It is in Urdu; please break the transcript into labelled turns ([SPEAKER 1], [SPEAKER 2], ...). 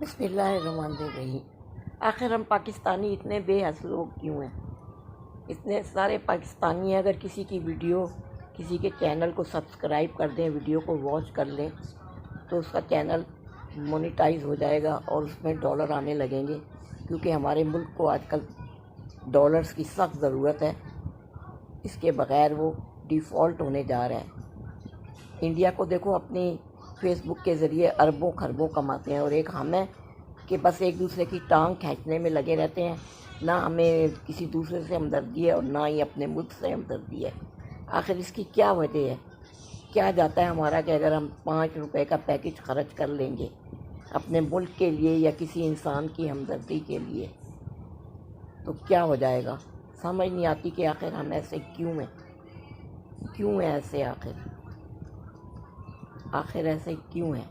[SPEAKER 1] بسم اللہ الرحمن الرحیم۔ آخر ہم پاکستانی اتنے بے حس لوگ کیوں ہیں؟ اتنے سارے پاکستانی اگر کسی کی ویڈیو کسی کے چینل کو سبسکرائب کر دیں، ویڈیو کو واچ کر لیں تو اس کا چینل مونیٹائز ہو جائے گا اور اس میں ڈالر آنے لگیں گے، کیونکہ ہمارے ملک کو آج کل ڈالرز کی سخت ضرورت ہے۔ اس کے بغیر وہ ڈیفالٹ ہونے جا رہا ہے۔ انڈیا کو دیکھو، اپنی فیس بک کے ذریعے اربوں خربوں کماتے ہیں، اور ایک ہم ہیں کہ بس ایک دوسرے کی ٹانگ کھینچنے میں لگے رہتے ہیں۔ نہ ہمیں کسی دوسرے سے ہمدردی ہے اور نہ ہی اپنے ملک سے ہمدردی ہے۔ آخر اس کی کیا وجہ ہے؟ کیا جاتا ہے ہمارا کہ اگر ہم 5 روپے کا پیکج خرچ کر لیں گے اپنے ملک کے لیے یا کسی انسان کی ہمدردی کے لیے تو کیا ہو جائے گا؟ سمجھ نہیں آتی کہ آخر ہم ایسے کیوں ہیں ایسے آخر ایسے کیوں ہیں؟